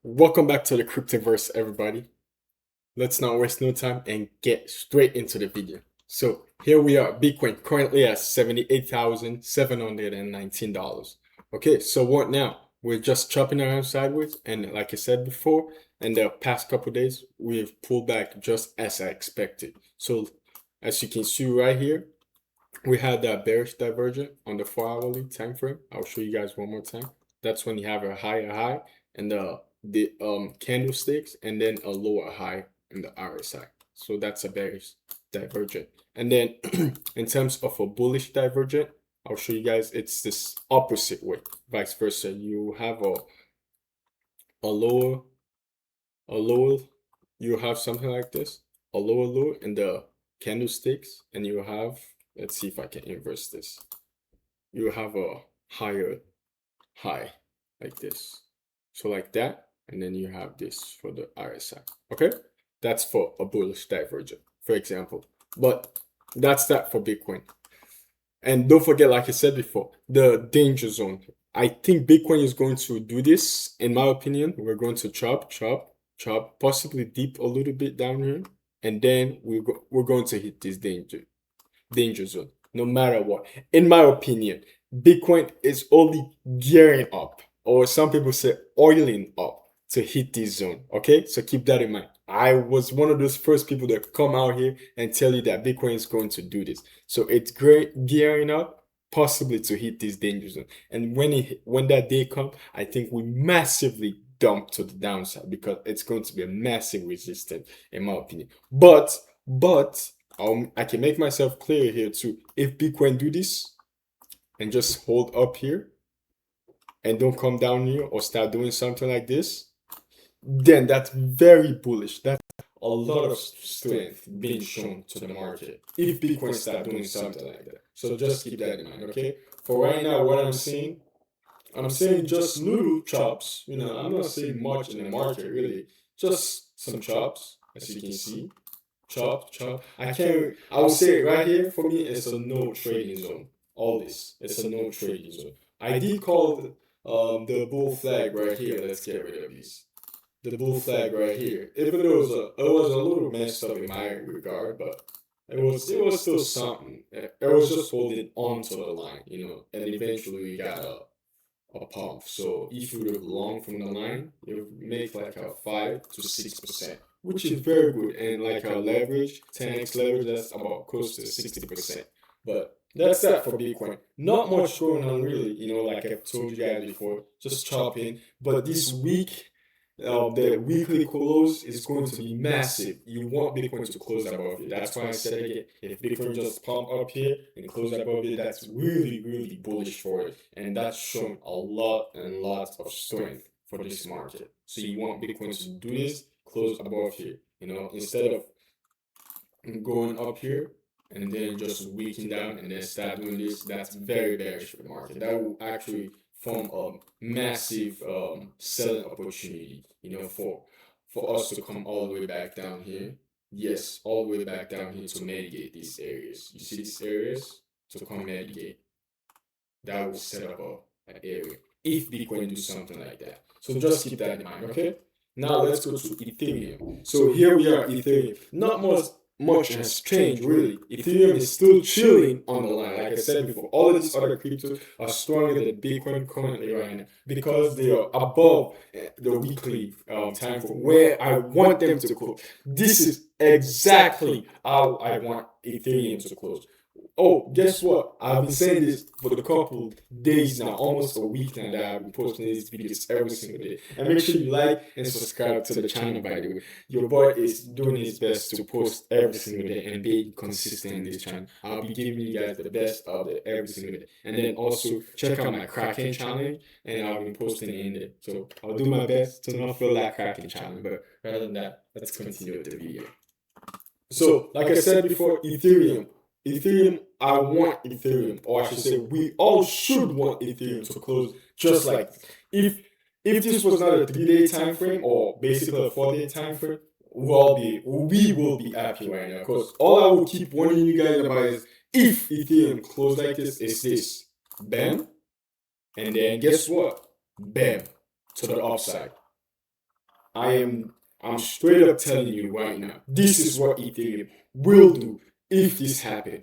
Welcome back to the Cryptoverse, everybody. Let's not waste no time and get straight into the video. So here we are, Bitcoin currently at $78,719. Okay, so what now? We're just chopping around sideways, and like I said before, in the past couple days, we've pulled back just as I expected. So as you can see right here, we had that bearish divergence on the 4-hourly time frame. I'll show you guys one more time. That's when you have a higher high and the candlesticks, and then a lower high in the RSI. So that's a bearish divergent. And then in terms of a bullish divergent, I'll show you guys it's this opposite way, vice versa. You have a lower, you have something like this, a lower low in the candlesticks, and you have, let's see if I can inverse this. You have a higher high like this. So like that, and then you have this for the RSI. Okay, that's for a bullish divergent, for example. But that's that for Bitcoin. And don't forget, like I said before, the danger zone. I think Bitcoin is going to do this. In my opinion, we're going to chop, possibly dip a little bit down here, and then we're going to hit this danger zone, no matter what. In my opinion, Bitcoin is only gearing up, or some people say oiling up to hit this zone. Okay, so keep that in mind. I was one of those first people that come out here and tell you that Bitcoin is going to do this. So it's great gearing up, possibly to hit this danger zone. And when that day comes, I think we massively dump to the downside because it's going to be a massive resistance, in my opinion. But I can make myself clear here too. If Bitcoin do this and just hold up here and don't come down here or start doing something like this, then that's very bullish. That's a lot of strength being shown to the market if Bitcoin start doing something like that. So just keep that in mind, okay? For right now, what I'm saying just little chops. I'm not saying much in the market really. Just some chops, as you can see. Chop. I would say right here for me, it's a no trading zone. All this, it's a no trading zone. I did call the bull flag right here. Let's get rid of these. The bull flag right here. Even though it was a little messed up in my regard, but it was still something. It was just holding on to the line, and eventually we got a pump. So if you look long from the line, you make like a 5 to 6%, which is very good. And like a leverage, 10x leverage, that's about close to 60%. But that's that for Bitcoin. Not much going on really, like I've told you guys before, just chopping. But this week, the weekly close is going to be massive. You want Bitcoin to close above it. That's why I said again, if Bitcoin just pump up here and close above it, that's really, really bullish for it. And that's shown a lot and lots of strength for this market. So you want Bitcoin to do this, close above here, instead of going up here and then just weakening down and then start doing this. That's very bearish for the market. That will actually form a massive selling opportunity, for us to come all the way back down here. Yes, all the way back down here to mitigate these areas. You see these areas? To come mitigate. That will set up an area if Bitcoin do something like that. So just keep that in mind, okay? Now let's go to Ethereum. So here we are, Ethereum. Not much has changed really. Ethereum is still chilling on the line. Like I said before, all of these other cryptos are stronger than Bitcoin currently right now because they are above the weekly time frame where I want them to close. This is exactly how I want Ethereum to close. Oh, guess what? I've been saying this for the couple days now, almost a week now that I've been posting these videos every single day. And make sure you like and subscribe to the channel, by the way. Your boy is doing his best to post every single day and be consistent in this channel. I'll be giving you guys the best of it every single day. And then also check out my Kraken challenge, and I'll be posting it in there. So I'll do my best to not feel like Kraken challenge, but rather than that, let's continue with the video. So, like I said before, Ethereum, I want Ethereum, or I should say, we all should want Ethereum to close just like this. If this was not a 3-day time frame or basically a 4-day time frame, we will be happy right now. Because all I will keep warning you guys about is if Ethereum close like this, is this. Bam. And then guess what? Bam. To the upside. I'm straight up telling you right now, this is what Ethereum will do if this happens,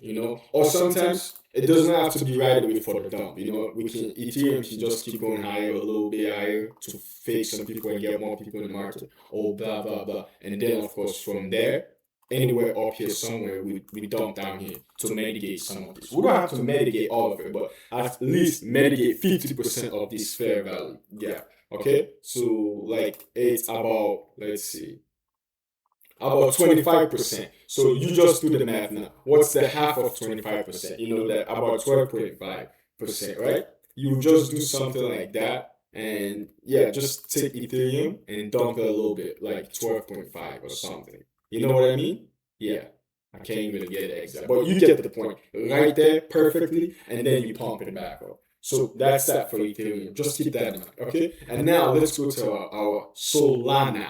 or sometimes it doesn't have to be right away for the dump, we can Ethereum can just keep going higher, a little bit higher to fake some people and get more people in the market, or blah blah blah, and then of course from there anywhere up here somewhere we dump down here to mitigate some of this. We don't have to mitigate all of it, but at least mitigate 50% of this fair value. Yeah. Okay. So like it's about, let's see, about 25%. So you just do the math now. What's the half of 25%? You know that about 12.5%, right? You just do something like that. And yeah, just take Ethereum and dump it a little bit, like 12.5 or something. You know what I mean? Yeah. I can't even get it exact, but you get the point. Right there, perfectly, and then you pump it back up. So that's that for Ethereum. Just keep that in mind, okay? And now let's go to our Solana.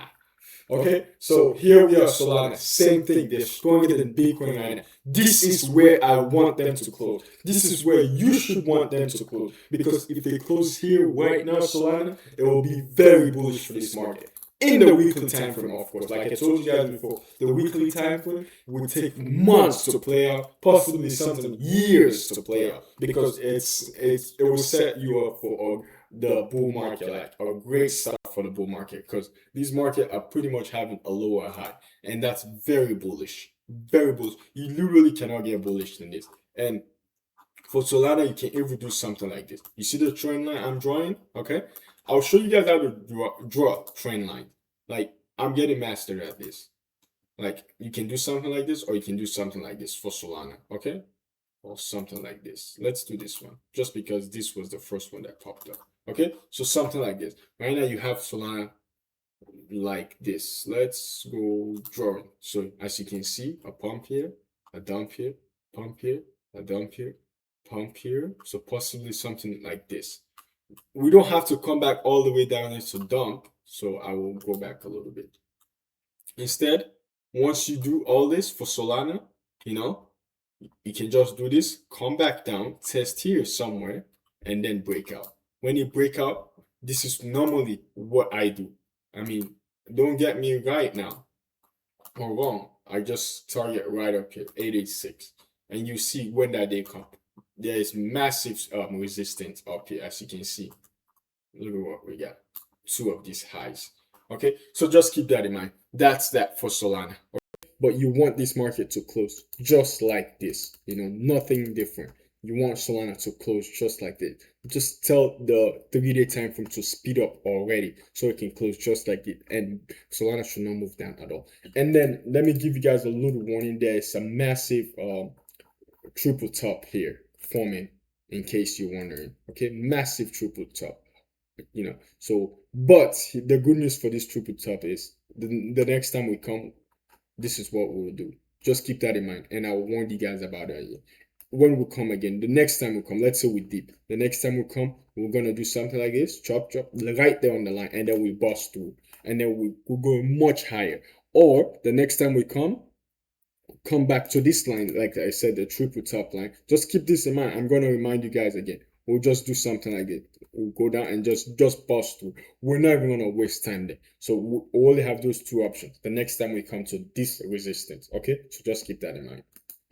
Okay, so here we are, Solana, same thing. They're stronger than Bitcoin right now. This is where I want them to close. This is where you should want them to close, because if they close here right now, Solana, it will be very bullish for this market. In the weekly time frame, of course, like I told you guys before, the weekly time frame would take months to play out, possibly something years to play out, because it will set you up for the bull market, like a great start for the bull market, because these markets are pretty much having a lower high, and that's very bullish. Very bullish. You literally cannot get bullish than this. And for Solana, you can even do something like this. You see the trend line I'm drawing? Okay. I'll show you guys how to draw a trend line. Like, I'm getting mastered at this. Like, you can do something like this, or you can do something like this for Solana. Okay. Or something like this. Let's do this one, just because this was the first one that popped up. Okay, so something like this. Right now you have Solana like this. Let's go drawing. So as you can see, a pump here, a dump here, pump here, a dump here, pump here. So possibly something like this. We don't have to come back all the way down here to dump. So I will go back a little bit. Instead, once you do all this for Solana, you can just do this, come back down, test here somewhere, and then break out. When you break out, this is normally what I do. I mean, don't get me right now or wrong. I just target right up here, 886. And you see when that day comes, there is massive resistance up here, as you can see. Look at what we got. Two of these highs. Okay, so just keep that in mind. That's that for Solana. But you want this market to close just like this, nothing different. You want Solana to close just like this. Just tell the 3-day time frame to speed up already so it can close just like it. And Solana should not move down at all. And then let me give you guys a little warning. There is a massive triple top here forming, in case you're wondering. Okay, massive triple top. So, but the good news for this triple top is the next time we come, this is what we'll do. Just keep that in mind, and I'll warn you guys about it. When we come again, the next time we come, let's say we dip. The next time we come, we're gonna do something like this, chop, right there on the line, and then we bust through, and then we'll go much higher. Or the next time we come back to this line, like I said, the triple top line. Just keep this in mind. I'm gonna remind you guys again. We'll just do something like this. We'll go down and just bust through. We're not even gonna waste time there. So we only have those two options. The next time we come to this resistance, okay? So just keep that in mind.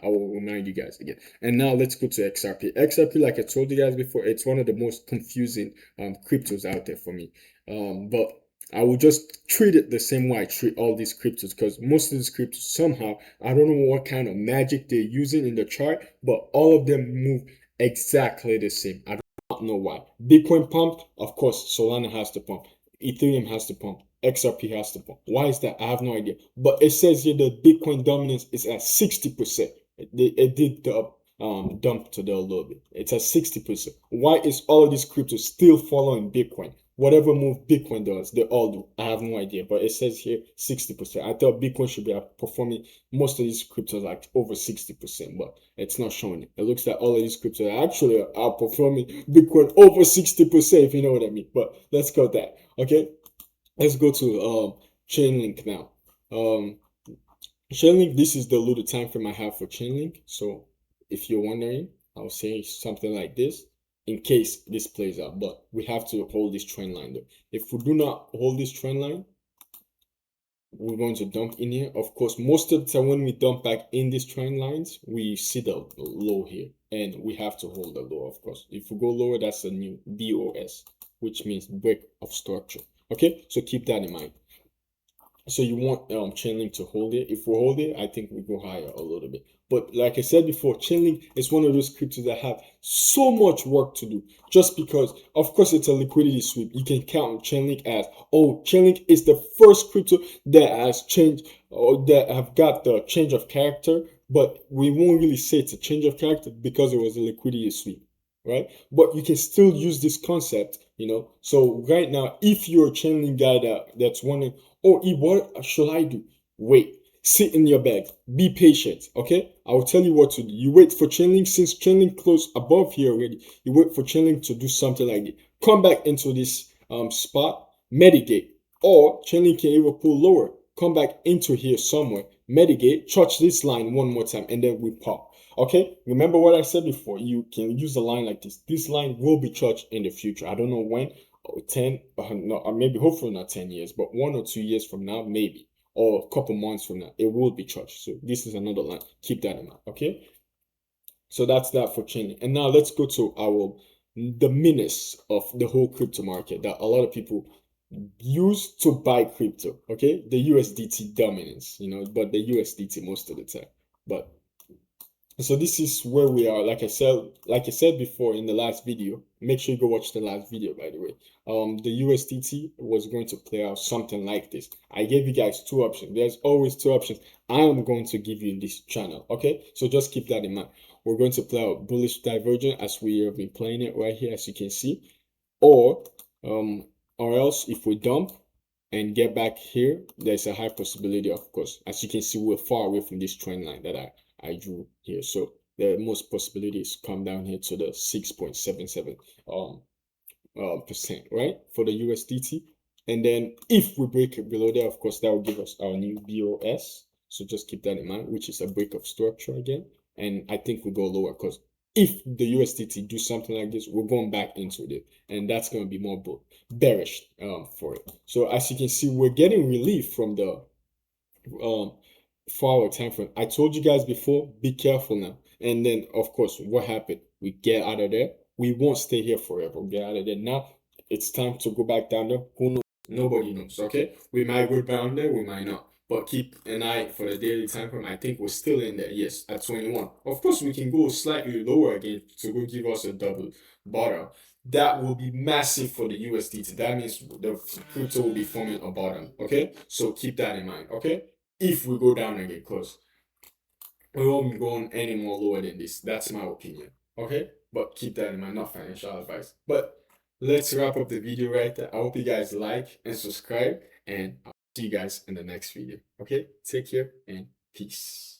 I will remind you guys again. And now let's go to XRP. XRP, like I told you guys before, it's one of the most confusing cryptos out there for me. But I will just treat it the same way I treat all these cryptos, because most of these cryptos somehow, I don't know what kind of magic they're using in the chart, but all of them move exactly the same. I don't know why. Bitcoin pumped, of course, Solana has to pump. Ethereum has to pump. XRP has to pump. Why is that? I have no idea. But it says here that Bitcoin dominance is at 60%. It did the dump to the little bit. It's at 60%. Why is all of these cryptos still following Bitcoin? Whatever move Bitcoin does, they all do. I have no idea, but it says here 60%. I thought Bitcoin should be outperforming most of these cryptos like over 60%, but it's not showing it. It looks like all of these cryptos are actually outperforming Bitcoin over 60%, if you know what I mean. But let's go with that. Okay, let's go to Chainlink now. Chainlink, this is the little time frame I have for Chainlink. So if you're wondering, I'll say something like this in case this plays out, but we have to hold this trend line though. If we do not hold this trend line, we're going to dump in here. Of course, most of the time when we dump back in these trend lines, we see the low here, and we have to hold the low, of course. If we go lower, that's a new BOS, which means break of structure. Okay, so keep that in mind. So you want Chainlink to hold it. If we hold it, I think we go higher a little bit. But like I said before, Chainlink is one of those cryptos that have so much work to do. Just because, of course, it's a liquidity sweep. You can count Chainlink as, oh, Chainlink is the first crypto that has changed or that have got the change of character. But we won't really say it's a change of character because it was a liquidity sweep, right? But you can still use this concept, So right now, if you're a Chainlink guy that's wondering, oh, E, what should I do? Wait, sit in your bag, be patient, okay? I will tell you what to do. You wait for Chainlink, since Chainlink closed above here already, you wait for Chainlink to do something like this. Come back into this spot, mitigate, or Chainlink can even pull lower. Come back into here somewhere, mitigate, touch this line one more time, and then we pop. Okay, remember what I said before. You can use a line like this. This line will be touched in the future. I don't know when, 10, no, maybe hopefully not 10 years, but 1 or 2 years from now, maybe, or a couple months from now, it will be touched. So this is another line. Keep that in mind. Okay, so that's that for Chainlink. And now let's go to the menace of the whole crypto market that a lot of people use to buy crypto. Okay, the USDT dominance, but the USDT most of the time. But so this is where we are. Like I said before in the last video, make sure you go watch the last video, by the way. The USDT was going to play out something like this. I gave you guys two options. There's always two options I am going to give you in this channel. Okay, so just keep that in mind. We're going to play out bullish divergence as we have been playing it right here, as you can see, or um or else if we dump and get back here, there's a high possibility, of course. As you can see, we're far away from this trend line that I drew here. So the most possibilities come down here to the 6.77 percent, right? For the USDT. And then if we break it below there, of course, that will give us our new BOS. So just keep that in mind, which is a break of structure again. And I think we go lower because if the USDT do something like this, we're going back into it, and that's going to be more bearish for it. So as you can see, we're getting relief from the 4-hour time frame. I told you guys before, be careful now. And then, of course, what happened? We get out of there. We won't stay here forever. Get out of there. Now, it's time to go back down there. Who knows? Nobody knows, okay? We might go down there, we might not. But keep an eye for the daily time frame. I think we're still in there, yes, at 21. Of course, we can go slightly lower again to go give us a double bottom. That will be massive for the USDT. That means the crypto will be forming a bottom, okay? So keep that in mind, okay? If we go down again, because we won't be going any more lower than this. That's my opinion. Okay? But keep that in mind, not financial advice. But let's wrap up the video right there. I hope you guys like and subscribe, and I'll see you guys in the next video. Okay? Take care and peace.